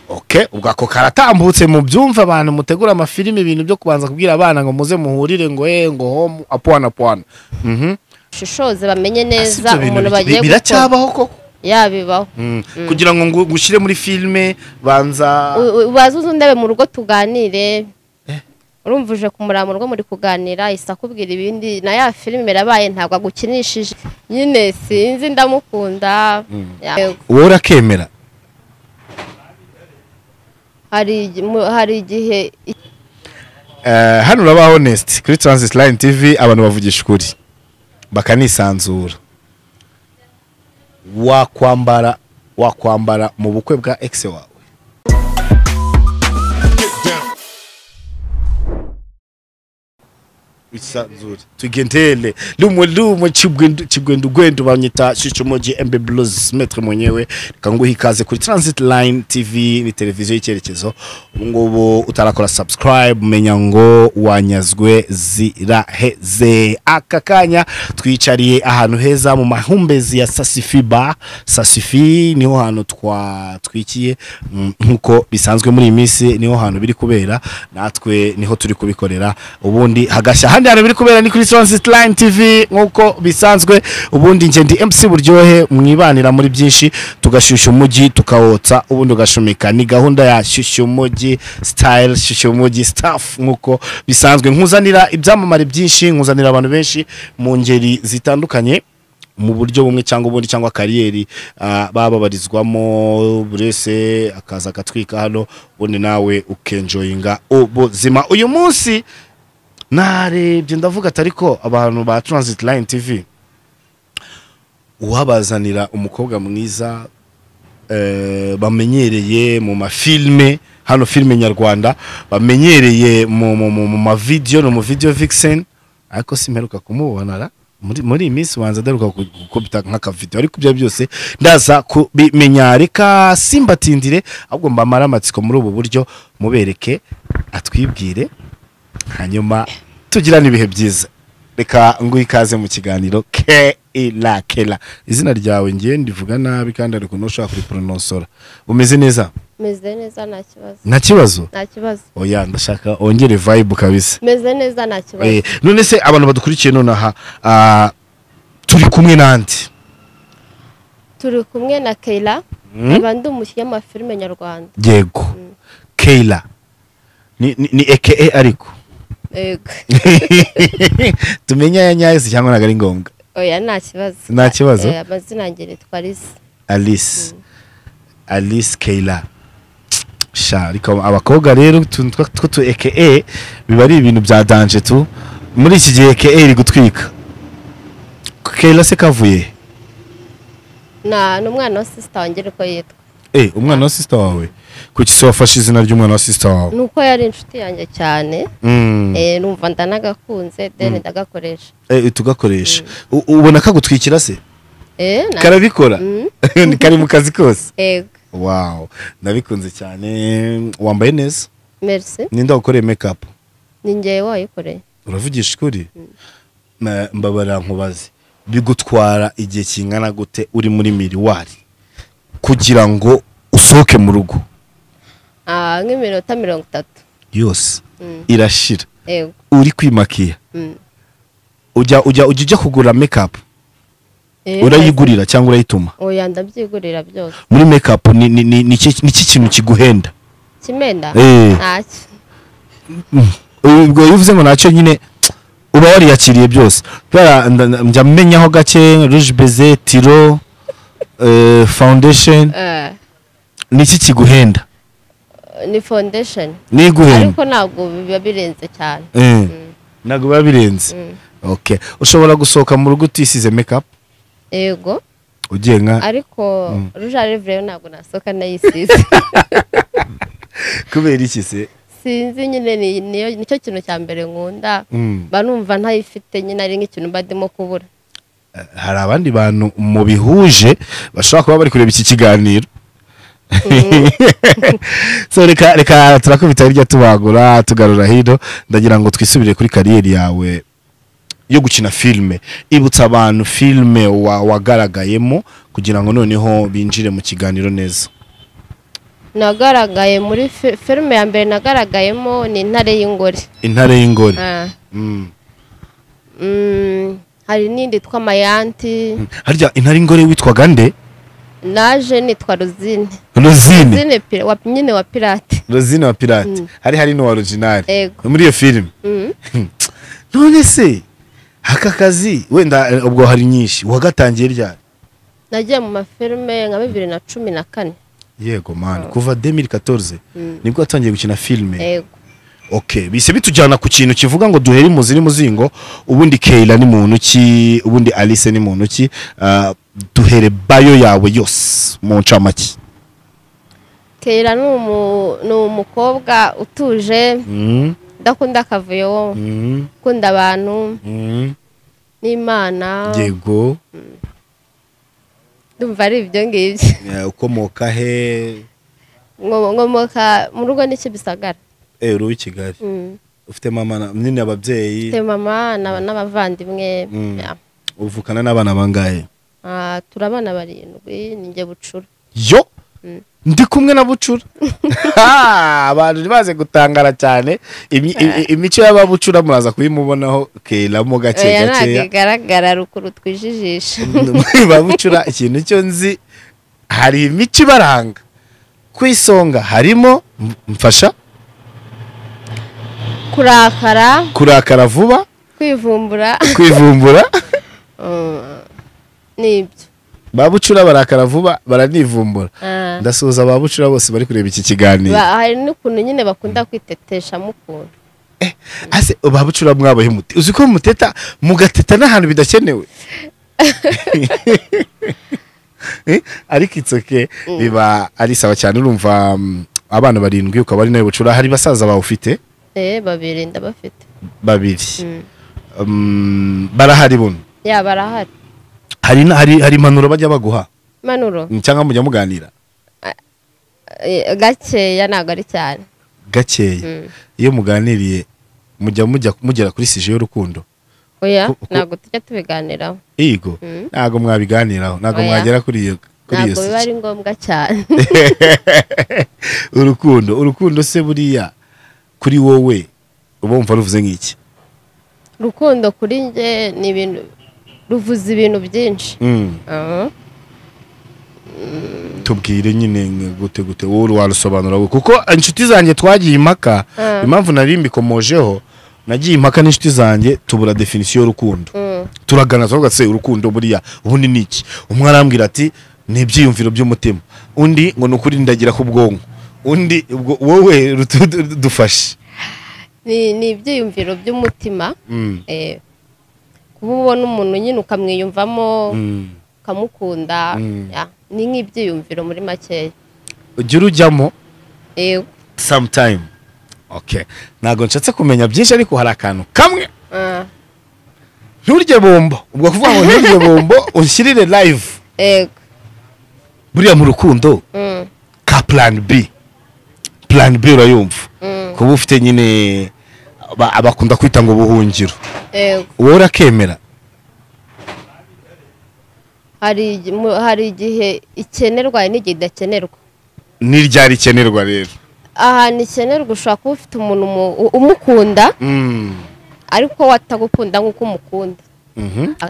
Okay, ubwako karatambutse mu byumva abantu mutegura amafilime ibintu byo kubanza kubwira abana ngo muze muhurire ngo ngo home apwana. Shishoze bamenye neza umuntu bagiye biracyabaho koko yabibaho kugira ngo ngushyire muri filme banza bazuze ndebe mu rugo tuganire urumvuje kumura mu rugo muri kuganira isakubwira ibindi na ya filime rabaye ntabwo agukinishije nyine sinzi ndamukunda wowe urakemera hari igihe hano uraba honest kuri Transit Line TV abantu bavugisha ukuri bakanisanzura wakwambara mu bukwe bwa ex wawe isanzura tugendele lumo chigwendu gwendo banyita Shishomoji MB Blues maître mwenyewe kanguha ikaze kuri Transit Line TV ni televiziyo y'icyerekezo ngubu utarakora subscribe menya ngo wanyazwe ziraheze akakanya twicariye ahantu heza mu mahumbezi ya Sasifi niho hantu twikiye nkuko bisanzwe muri iminsi niho hantu biri kubera natwe niho turi kubikorera ubundi hagashya handi biri kubera ni kuri Transit Line TV nkuko bisanzwe ubundi nje ndi MC Buryohe mwibanira muri byinshi tugashusha umujyi tukawotsa ubundi ugashumika ni gahunda ya shusha umujyi style shusha umujyi staff nkuko bisanzwe nkuzanira ibyamamare byinshi nkuzanira abantu benshi mu ngeri zitandukanye mu buryo bumwe cyangwa ubundi cyangwa kariyeri bababarizwamo burese akaza katwika hano ubundi nawe ukenjoyinga ubuzima uyu munsi narebye ndavuga atariko abantu ba Transit Line TV uwabazanira umukobwa mwiza bamenyereye mu mafilme hano filme nyarwanda bamenyereye mu ma video no mu video vixen ariko simperuka kumubonara muri iminsi wanza daruka gukubita nk'aka video ariko bya byose ndaza kubimenya reka simbatindire ahubwo mbamara amatsiko muri ubu buryo mubereke atwibwire hanyuma tugirana ibihe byiza reka nguhe ikaze mu kiganiro Kela izina ryawe ngiye ndivuga nabi kandi ariko ntushaka kuri prononcera umeze neza meze neza nta kibazo oya ndashaka ongere vibe kabisa meze neza nta kibazo none se abantu badukurikiye nonaha turi kumwe nandi turi kumwe na Kela abandi umushya ma filme nyarwanda yego Kela ni aka ariko tumenya Yanyatse cyangwa nagari ngombwa oya nta kibazo amazina ngere twarisi Alice Kela sha ariko abakobwa rero twa aka biba ari ibintu bya danger tu muri iki gihe aka iri gutwika Kela se kavuye n'umwana wa sister wanjye ko yitwa umwana wa sister wawe kuki se wafashe izina ry'umwana wa sister wawe nuko yari inshuti yanjye cyane numva ndanagakunze then ndagakoresha tugakoresha ubona kagutwikira se karabikora ni kari mu kazi kose wow nabikunze cyane wambaye neza merci ninde wakoreye makeup ni Njye wayikoreye uravugisha kuri mbabara nkubaze bigutwara igihe kingana gute uri muri miriwari kugira ngo usohoke mu rugo nk'iminota 30 yose irashira uri kwimakiya ujya kugura makeup urayigurira cyangwa urayituma oya ndabyigurira byose muri makeup ni iki kintu kiguhenda kimenda ntacyo ubwo yuvuze ngo nacyo nyine uba wariyakiriye byose njya menyaho gake rouge baiser tiro foundation ni iki kiguhenda ni foundation ni guhenda ariko ntabwo biba birenze cyane ntabwo biba birenze okay ushobora gusohoka mu rugo utisize makeup yego ugenga ariko rouge à lèvres ntabwo nasohoka nayisize kubera iki se sinzi nyine nicyo kintu cya mbere nkunda banumva ntayifite nyine ari nk'ikintu badimo kubura hari abandi bantu mu bihuje bashobora kuba bari kureba iki kiganiro so reka turakubita hirya tubagura tugarura hino ndagira ngo twisubire kuri kariyeri yawe yo gukina filme ibutsa abantu filme wagaragayemo kugira ngo noneho binjire mu kiganiro neza. Nagaragaye muri filme ya mbere nagaragayemo ni Intare y'Ingore. Intare y'Ingore. Hari n'indi twa Mayanti. Harya Intare y'Ingore witwaga nde? Naje nitwa Rosine. Rosine nyine wa Pirate. Rosine wa Pirate. Hari no original. Ego. Muri iyo filme. None se aka kazi wenda ubwo hari nyinshi wagatangiye ryari? Nagiye mu mafilme nka 2014. Yego man, kuva 2014 nibwo watangiye gukina filme. Yego. Okay, bise bitujyana ku kintu kivuga ngo duhere imuziri muzingo, ubundi Keila ni muntu ki, ubundi Alice ni muntu ki, duhere bayo yawe yose mu ncamaki. Keila ni umukobwa utuje, ndakunda akavuyo, kunda abantu, n'Imana. Yego. Ndumva ari ibyo ngibyo. Ukomoka he? Ngomoka mu rugo ni Kibisagara. Uri Kigali. Ufite mama nini ababyeyi? Ufite mama n'abavandimwe. Uvukana n'abana bangahe? Turabana 7 ni Njye Bucura. Yo ndi kumwe na Bucura. Abantu baze gutangara cyane imico y'ababucura muraza kuyimubonaho Keila mo gake gake. Yagaragara rukuru twijijisha. Babucura ikintu cyo nzi hari imico ibaranga. Kwisonga harimo mfasha kurakara vuba, kwivumbura nibyo. Babucura barakara vuba baranivumbura. Ndasuhuza babucura bose bari kureba iki kiganiro. Hari n'ukuntu nyine bakunda kwitetesha mukuru. Ase babucura mwabahe muti uzi ko muteta mugateta n'ahantu bidakenewe. Ariko itsoke biba ari sawa cyane. Urumva abana 7 ukaba ari nawe Bucura. Hari basaza bawe ufite? 2 ndabafite. 2 barahari buno? Ya barahari. Hari manuro bajya baguha? Manuro cyangwa mujya muganira? Gakeya ntago ari cyane. Gakeya. Iyo muganiriye mugera kuri sije y'urukundo? Oya ntago tujya tubiganiraho. Yego ntago mwabiganiraho, ntago mwagera kuri iyo ntago biba ari ngombwa cyane. Urukundo se buriya kuri wowe ubumva ruvuze nk'iki? Rukundo kuri nge ni ibintu ruvuze ibintu byinshi. Tubwire nyine gute wowe warusobanura kuko inshuti zanjye twagiye impaka, impamvu nari mbikomojeho nagiye impaka n'inshuti zanjye tubura definition y'urukundo. Turagana twavuga se urukundo buriya ubundi niki? Umwe arambwira ati ni ibyiyumviro by'umutima, undi ngo nukuri ndagira ku bwonko, undi wowe dufashe. Ni ibyiyumviro by'umutima. Kuba ubona umuntu nyine ukamwiyumvamo ukamukunda, ni nk'ibyiyumviro muri makeya. Ujya urujyamo? Yego. Sometime. Okay. Ntago nshatse kumenya byinshi ariko hari akantu kamwe. Nturye bombo. Ubwo kuvuga ngo nturye bombo unshyirire live. Yego. Buriya mu rukundo ka plan B. Plan B urayumva. Kuba ufite nyine abakunda kwita ngo buhungiro. Yego. Wowe urakemera? Hari igihe ikenerwa n'igihe idakenerwa. Ni ryari ikenerwa rero? Ni ikenerwa ushobora kuba ufite umuntu umukunda ariko watagukunda nk'uko umukunda.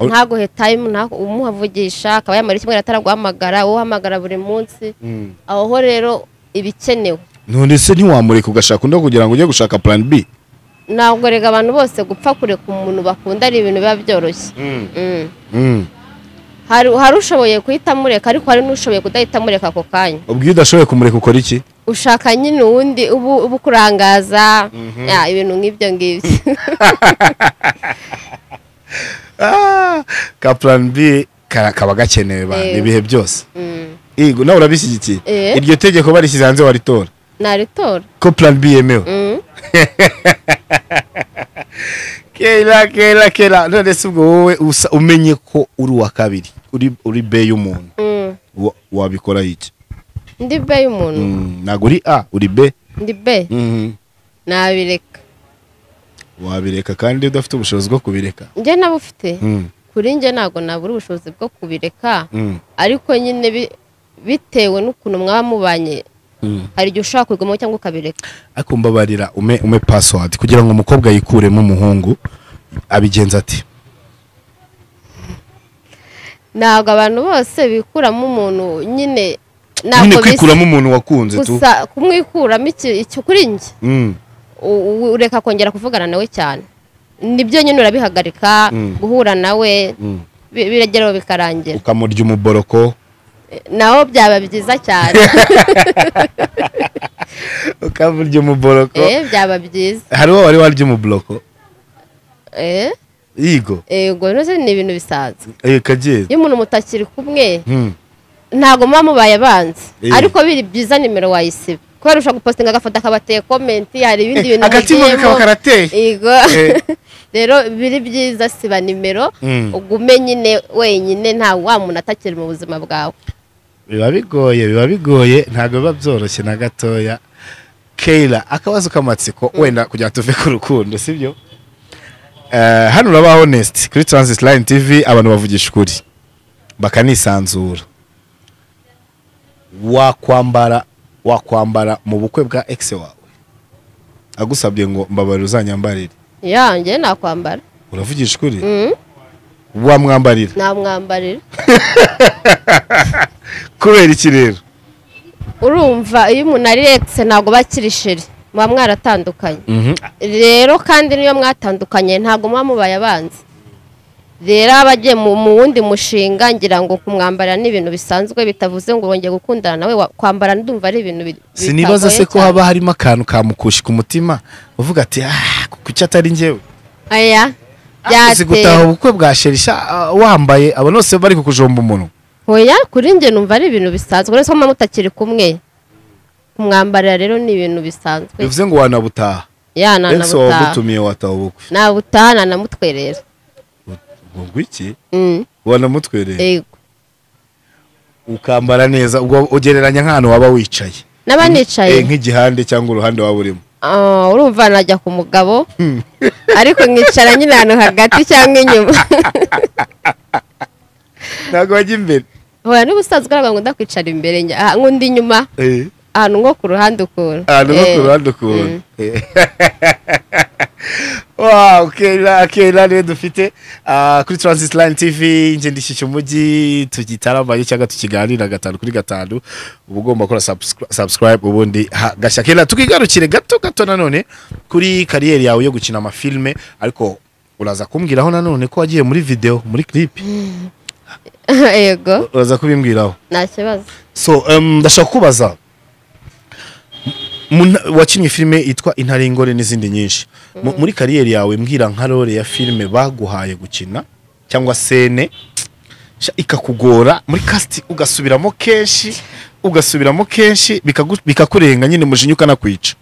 Ntago he time umuhavugisha akaba yamara kimwe ataraguhamagara, uhamagara buri munsi. Aho rero ibikenewe. None se ntiwamureka ugashaka undi kugira ngo ujye gushaka plan B? Ntabwo rega abantu bose gupfa kureka umuntu bakunda ari ibintu biba byoroshye. Hari ushoboye kuhita mureka ariko hari n'ushoboye kudahita mureka ako kanya. Ubwo iyo udashoboye kumureka ukora iki? Ushaka nyine uwundi ubu kurangaza ibintu nk'ibyo ngibyo. Ka plan B kaba gakenewe ba ibihe byose. Yego nawe urabishyigikiye? Iryo tegeko barishyize hanze waritora? Naritora. Ko plan B yemewe? Keila none se ubwo wowe umenye ko uri wa kabiri uri B y'umuntu wabikora iki? Ndi B y'umuntu? Ntago uri A uri B? Ndi B. Nabireka. wabireka kandi udafite ubushobozi bwo kubireka njye nabufite kuri njye ntago nabura ubushobozi bwo kubireka ariko nyine bitewe n'ukuntu mwaba mubanye hari igihe ushaka kwigamo cyangwa ukabireka ariko mbabarira ume password kugira ngo umukobwa yikuremo umuhungu abigenza ati ntabwo abantu bose bikuramo umuntu nyine kwikuramo umuntu wakunze tu gusa kumwikuramo icyo kuri njye ureka kongera kuvugana nawe cyane nibyo nyine urabihagarika guhura nawe birageraho bikarangira ukamurya umuboroko naho byaba byiza cyane ukamurya umuboroko byaba byiza hariho wari warya umuboroko yego nose ni ibintu bisanzwe kageze iyo umuntu mutakiri kumwe ntago muba mubaye abanzi ariko biri byiza nimero wayisiba kubera ushaka gupostinga agafoto akabateye comment hari ibindi bintu agatima kakaba karateye yego rero biri byiza siba nimero ugume nyine wenyine nta wa muntu atakiri mu buzima bwawe biba bigoye ntago biba byoroshye na gatoya Keila akabazo kamatsiko wenda kujya tuve ku rukundo sibyo hano uraba honest kuri Transit Line TV abantu bavugisha ukuri bakanisanzura wakwambara mu bukwe bwa ex wawe agusabye ngo mbabarira uzanyambarire yanjye nakwambara uravugisha ukuri wamwambarira namwambarira kubera iki rero urumva iyo umuntu ari ex ntago bakiri sheri muba mwaratandukanye rero kandi niyo mwatandukanye ntago muba mubaye abanzi rero abagiye mu wundi mushinga ngira ngo kumwambarira n'ibintu bisanzwe bitavuze ngo wongeye gukundana nawe kwambara ndumva ari ibintu bitagoye sinibaza se ko haba harimo akantu kamukushi ku mutima uvuga ati kuki atari njyewe aya byateye gutaha ubukwe bwa sherisha wambaye abo bose bari kukujomba umuntu hoya kuri njye numva ari ibintu bisanzwe uretse ko mutakiri kumwe kumwambarira rero ni ibintu bisanzwe bivuze ngo wanabutaha nanabutaha wagutumiye wataha ubukwe nabutaha nanamutwerera ngo iki wanamutwerera yego ukambara neza ubwo ugereranya nk'ahantu waba wicaye n'abanicaye nk'igihande cyangwa uruhande waba urimo urumva najya ku mugabo ariko nkicara nyine ahantu hagati cyangwa inyuma ntabwo wajya imbere hoya n'ubusanzwe aravuga ngo ndakwicara imbere nk'undi inyuma ahantu nko ku ruhande ukuntu wow Keila rero dufite kuri Transit Line TV nje ndishyushye umujyi tugitaramaye cyangwa tukiganira 5 kuri 5 uba ugomba gukora subscribe ubundi gashya Keila tukigarukire gato nanone kuri kariyeri yawe yo gukina amafilme ariko uraza kumbwiraho nanone ko wagiye muri video muri clip yego uraza kubimbwiraho nta kibazo so ndashaka kubaza wakinnye filime itwa Intaringore n'izindi nyinshi muri kariyeri yawe mbwira nka role ya filime baguhaye gukina cyangwa sene ikakugora muri cast ugasubiramo kenshi bikakurenga nyine mujinya ukanakwica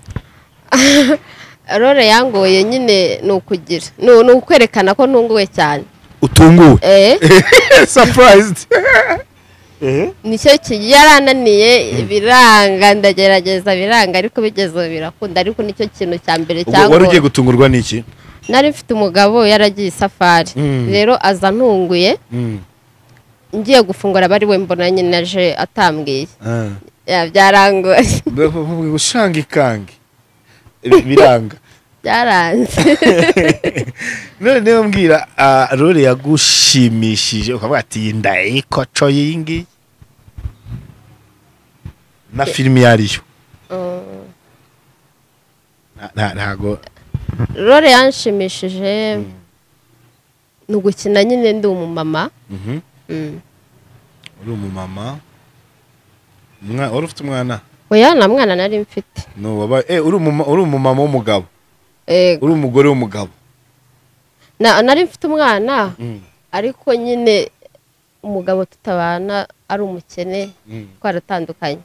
role yangoye nyine ni ukugira ni ukwerekana ko ntunguwe cyane utunguwe surprised nicyo yarananiye biranga ndagerageza biranga ariko bigeze birakunda ariko nicyo kintu cya mbere cyangwa wari ugiye gutungurwa n'iki nari mfite umugabo yaragiye isafari rero aza ntunguye ngiye gufungura bari we mbona nyine aje atambwiye byarangoye ushanga ikange biranga byaranze none mbwira role yagushimishije ukavuga ati ndayikoco yingi na filime yariyo ntago role yanshimishije ni ugukina nyine ndi umumama uri umumama wari ufite umwana oya nta mwana nari mfite uri umumama w'umugabo uri umugore w'umugabo nari mfite umwana ariko nyine umugabo tutabana ari umukene twaratandukanye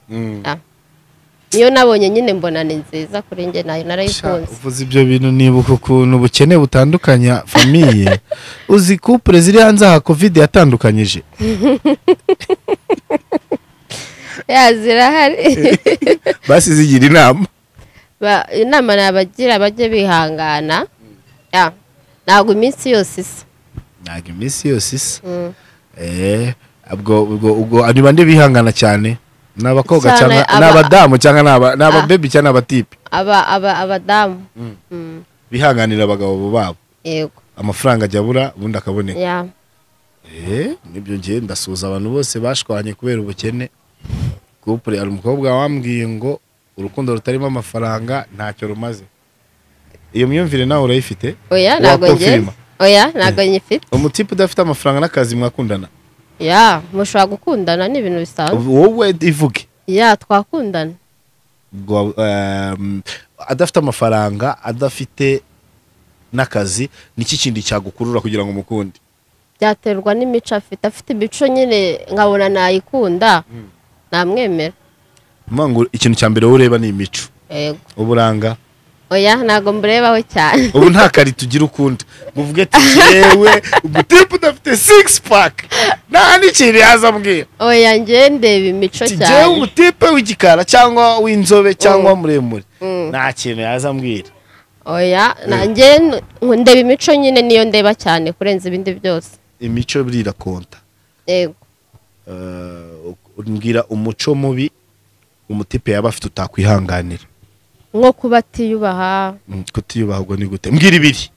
niyo nabonye nyine mbona ni nziza kuri njye nayo narayikunze uvuze ibyo bintu nibuka ukuntu ubukene butandukanya famiye uzi couple ziri hanze aha covid yatandukanyije zirahari basi zigira inama nabagira bajye bihangana ya ntabwo iminsi yose isa ntabwo iminsi yose isa ubwo ari bande bihangana cyane n'abakobwa cyangwa n'abadamu cyangwa n'ababebi cyangwa n'abatipe abadamu bihanganira abagabo babo yego amafaranga ajya abura ubundi akaboneka ya nibyo ngiye ndasuhuza abantu bose bashwanye kubera ubukene couple ari umukobwa wambwiye ngo urukundo rutarimo amafaranga ntacyo rumaze iyo myumvire nawe urayifite oya ntago nyifite umutipe udafite amafaranga n'akazi mwakundana ya mushobora gukundana ni ibintu bisanzwe wowe ivuge ya twakundana adafite amafaranga adafite n'akazi niki kindi cyagukurura kugira ngo umukunde byaterwa n'imico afite imico nyine nkabona nayikunda namwemera mpangu ikintu cya mbere ureba ni imico yego uburanga oya ntago mburebaho cyane ubu nta kari tugira ukunda muvuge ati yewe umutipe udafite six pack nta n'ikintu yaza mbwira oya njye ndeba imico cyane jewe umutipe w'igikara cyangwa w'inzobe cyangwa muremure nta kintu yaza mbwira oya nanjye ndeba imico nyine niyo ndeba cyane kurenza ibindi byose imico birira konta yego mbwira umuco mubi umutipe yaba afite utakwihanganira nko kuba atiyubaha kutiyubaha ubwo ni gute mbwira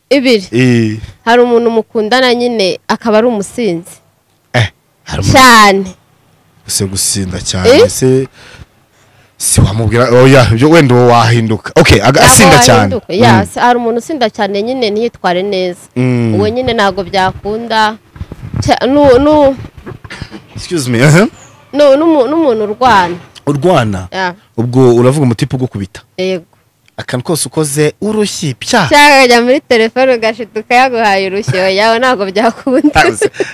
ibiri hari umuntu mukundana nyine akaba ari umusinzi cyane gusinda cyane si wamubwira oya ibyo wenda wahinduka asinda cyane hari umuntu usinda cyane nyine ntiyitware neza uwo nyine ntabwo byakunda excuse me n'umuntu urwana ubwo uravuga umutipe ugukubita yego akantu kose ukoze urushyi cyangwa muri telefone ugashiduka yaguhaye urushyi yawe ntabwo byakunda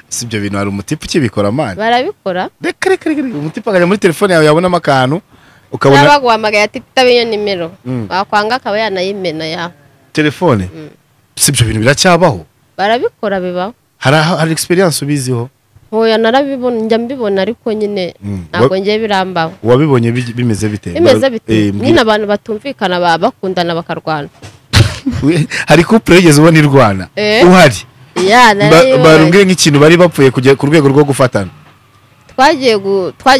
si ibyo bintu hari umutipe ukibikora mani barabikora reka umutipe akajya muri telefone yawe yabonamo akantu ukabona baguhamagaye ati tutabe iyo nimero wakwanga akaba yanayimena ya telefone si ibyo bintu biracyabaho barabikora bibaho hari experience ubiziho hoya narabibona njya mbibona ariko nyine ntabwo ngiye birambaho wabibonye bimeze bite nyine abantu batumvikana bakundana bakarwana hari couple yigeze ubona irwana uhari barumbwire nk'ikintu bari bapfuye kujya ku rwego rwo gufatana twagiye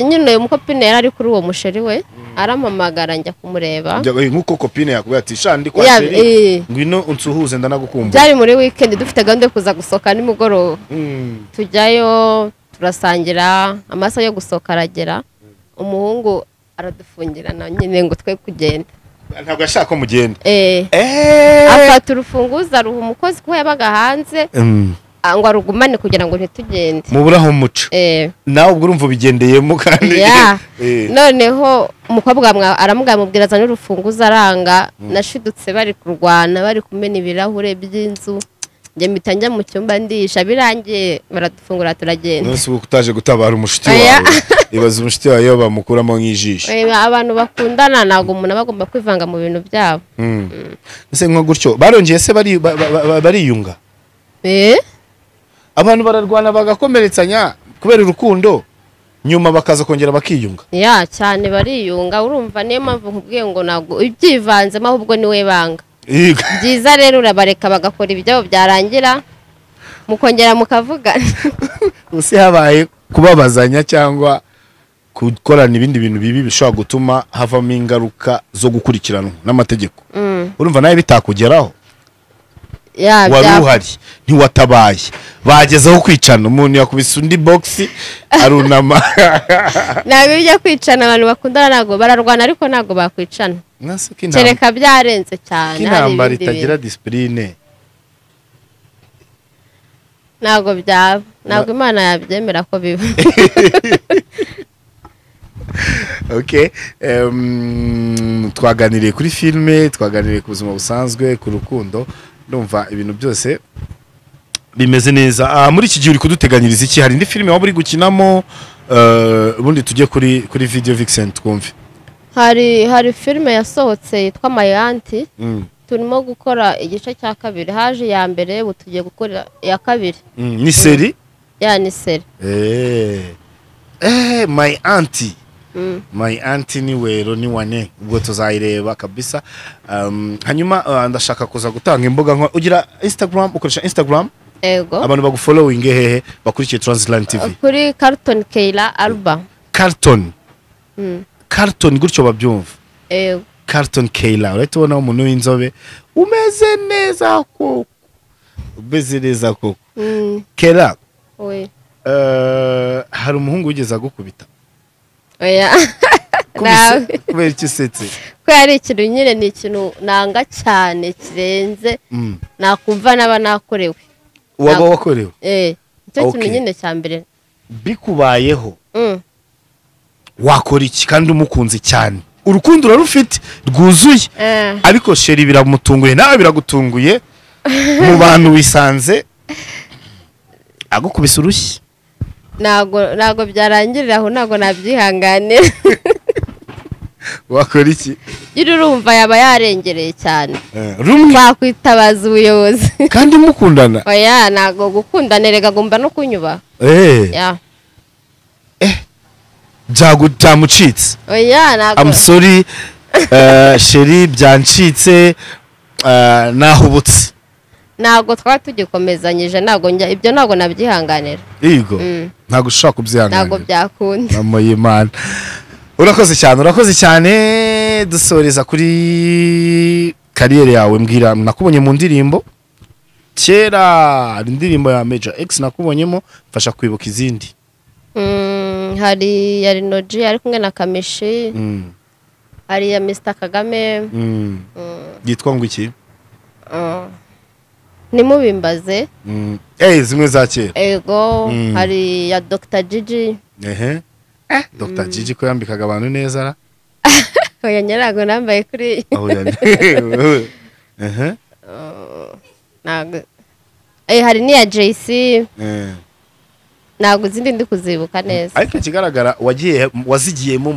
nyine umukopine yari ari kuri uwo musheri we arampamagara njya kumureba nk'uko kopine yakubwira ati shandi kwa sheri ngwino unsuhuze ndanagukumbuye byari muri weekend dufite gahunda yo kuza gusohoka nimugoroba tujyayo turasangira amasaha yo gusohoka aragera umuhungu aradufungirana nyine ngo twe kugenda ntabwo ashaka ko mugenda afata urufunguzo aruha umukozi kuko yabaga hanze ngo arugumane kugira ngo ntitugende muburaho umuco nawe ubwo urumva ubigendeyemo kandi noneho umukobwa aramubwira azana urufunguzo aranga nashidutse bari kurwana bari kumena ibirahure by'inzu njye mpita njya mu cyumba ndisha birangiye baradufungura turagenda nose ubu utaje gutabara umushuti wawe ibaza umushuti wawe iyo bamukuramo nk'ijisho abantu bakundana ntabwo umuntu aba agomba kwivanga mu bintu byabo ese nko gutyo barongeye se bariyunga abantu bararwana bagakomeretsanya kubera urukundo nyuma bakaza kongera bakiyunga cyane bariyunga urumva niyo mpamvu nkubwiye ngo ntabwo ibyivanzemo ahubwo niwe banga byiza rero urabareka bagakora ibyo byarangira mukongera mukavugana usi habaye kubabazanya cyangwa gukorana ibindi bintu bibi bishobora gutuma havamo ingaruka zo gukurikiranwa n'amategeko urumva nawe bitakugeraho wari uhari ntiwatabaye bagezeho kwicana umuntu yakubise undi boxi arunama ntabwo bijya kwicana abantu bakundana ntabwo bararwana ariko ntabwo bakwicana kereka byarenze cyane intambara itagira disipurine ntabwo byaba ntabwo imana yabyemera ko biba twaganiriye kuri filime twaganiriye ku buzima busanzwe ku rukundo ndumva ibintu byose bimeze neza muri iki gihe uri kuduteganyiriza iki hari indi filime waba uri gukinamo ubundi tujye kuri video vixen twumve hari filime yasohotse yitwa Mayanti turimo gukora igice cya kabiri haje ya mbere ubu tugiye gukora iya kabiri ni seri ni seri my auntie my auntie ni wero ni wane ubwo tuzayireba kabisa. Hanyuma ndashaka kuza gutanga imbuga nko ugira Instagram, ukoresha Instagram? Ego. Abantu bagufollowing hehe bakurikiye Transland TV? Kuri Carton Keila Alba. Carton. Carton gutyo babyumva. Ego. Carton Keila uretse ubona umuntu w'inzobe umeze neza koko. Umeze neza koko. Keila. Oui. Hari umuhungu wigeze agukubita? Oya. Kubera iki setse? Ko yari ikintu nyine ni ikintu nanga cyane kirenze nakumva naba nakorewe. Waba wakorewe? Icyo kintu nyine cya mbere. Bikubayeho. Wakora iki kandi umukunzi cyane? Urukundo rufite rwuzuye. Ariko sheri biramutunguye nawe biragutunguye. Mu bantu wisanze agukubise urushyi. Nago byarangirira aho nago nabyihanganira. Wakora iki? Urumva yaba yarengereye cyane. Rumwe bakwitabaza ubuyobozi. Kandi mukundana? Oya nago gukundana rega gomba no kunyuba. Ya. Byamucitse. Oya nago. I'm sorry sheri byancitse nahubutse. Nago twaba tugikomezanyije nago ibyo nago nabyihanganira. Yego. Nago ushaka kubyihanganira. Nago byakunda. Mama y'Imana. Urakoze cyane dusoreza kuri kariyeri yawe mbwira nakubonye mu ndirimbo kera indirimbo ya Major X nakubonyemo mfasha kwibuka izindi. Hari yari Noji ari kumwe na Kamishi. Hari ya Mr Kagame. Yitwa ngo iki? Nimubimbaze. Zimwe za kera. Ego. Hari ya Dr Gigi. Dr Gigi ko yambikaga abantu neza ra? Oya nyarago nambaye kuri. Nago. Hari ni ya JC. Nago zindi ndi kuzibuka neza. Ariko kigaragara wazigiyemo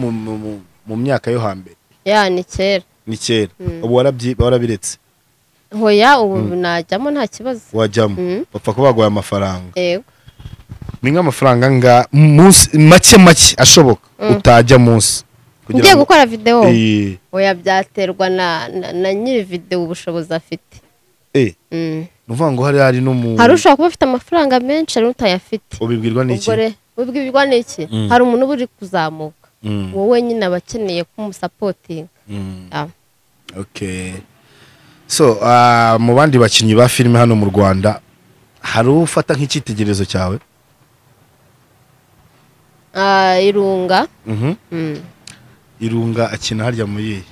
mu myaka yo hambere. Ya ni kera. Ni kera. Ubu warabiretse. Hoya ubu najyamo nta kibazo. Wajyamo. Bapfa kubagoya amafaranga. Yego. Ni nk'amafaranga nga make ashoboka utajya munsi. Ngiye gukora video. Oya byaterwa na nyiri video ubushobozi afite. Nuvuga ngo hari no Harusha kuba afite amafaranga menshi ari utayafite. Ubibwirwa n'iki? Ubibwirwa n'iki? Hari umuntu buri kuzamuka. Wowe nyine abakeneye kumusupport. Okay. So mu bandi bakinnyi ba filime hano mu Rwanda hari ufata nk'icyitegererezo cyawe? Irunga. Irunga akina harya muri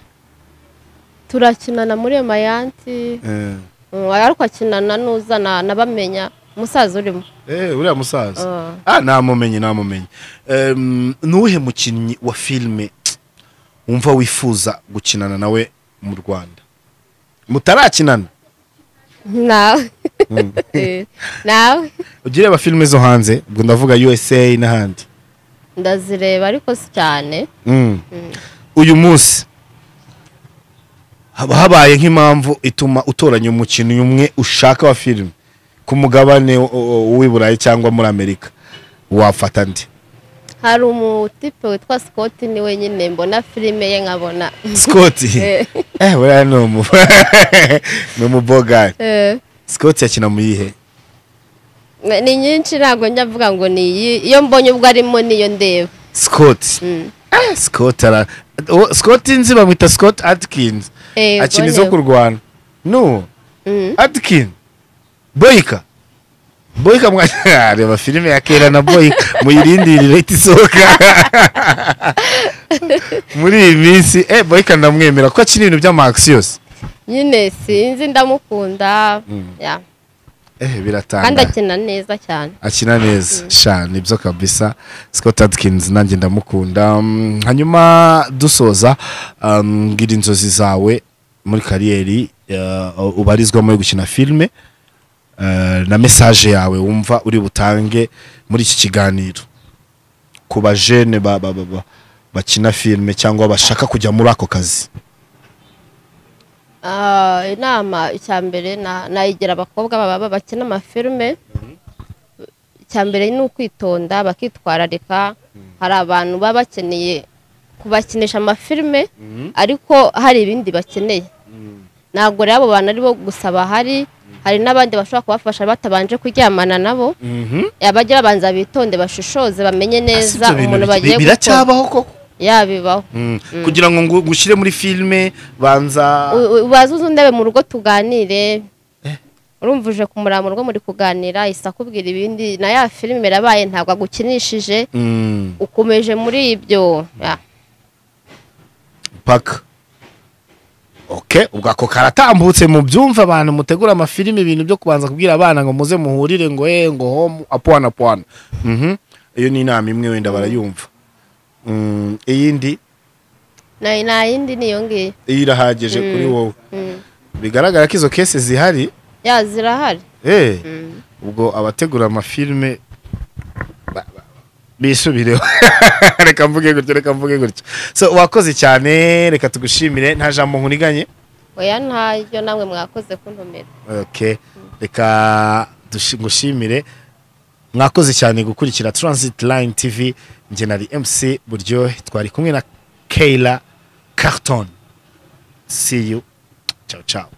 turakinana muri Mayanti. Ariko akinana nuzana nabamenya musaza urimo. Uriya musaza. Namumenye. Nuhe mukinnyi wa filime wumva wifuza gukinana nawe mu Rwanda? Mutarakinana? Nawe. Ugire aba filime zo hanze, ubwo ndavuga USA n'ahandi. Ndazireba ariko si cyane. Uyu munsi habaye nk'impamvu ituma utoranya umukino umwe ushaka wa filime ku mugabane w'Iburayi cyangwa muri Amerika, wafata ndi? Hari umutipe witwa Scott ni wenyine mbona filime ye nkabona. Scott? Buriya ni umubogari. Scott yakina mu yihe? Ni nyinshi ntabwo njya mvuga ngo ni iyi, iyo mbonye ubwo arimo niyo ndeba. Scott. Scott nzi bamwita Scott Atkins. Akina izo kurwana. No. Atkins. Boyka mwareba filime ya kera na Boyka muyirindirire itisoka. Muri iyi minsi Boyka ndamwemera ko akina ibintu by'amaxiyos. Nyine sinzi ndamukunda. Biratanga. Kandi akina neza cyane. Akina neza. Sha nibyo kabisa. Scott Atkins nanjye ndamukunda. Hanyuma dusoza ngira inzozi zawe muri kariyeri ubarizwamo yo gukina filime na message yawe wumva uri butange muri iki kiganiro ku bajene bakina filime cyangwa bashaka kujya muri ako kazi. Inama icyambere nayigira abakobwa baba bakina amafilme. Icyambere ni ukwitonda bakitwararika. Hari abantu baba bakeneye kubakinisha amafilme ariko hari ibindi bakeneye ntabwo rero abo bantu aribo gusa bahari hari n'abandi bashobora kubafasha batabanje kuryamana nabo abajya babanza bitonde bashishoze bamenye neza umuntu bagiye gukora biracyabaho koko yabibaho kugira ngo ngushyire muri filme banza bazuze ndebe mu rugo tuganire urumvuje kumura mu rugo muri kuganira isakubwira ibindi na ya filme berabaye ntabwo agukinishije ukomeje muri ibyo paka okay ubwo ako karatambutse mu byumva abantu mutegura amafilme ibintu byo kubanza kubwira abana ngo muze muhurire ngo ngo home apwana iyo ni inama imwe wenda barayumva iyindi na yindi niyo ngiye irahagije kuri wowe bigaragara ko izo cases zihari zirahari ubwo abategura amafilme bisubireho reka mvuge gutyo so wakoze cyane reka tugushimire nta jambo nkuniganye oya ntayo namwe mwakoze kuntumira okay reka ngushimire mwakoze cyane gukurikira Transit Line TV njye nari MC Buryohe twari kumwe na Kayla Carton see you ciao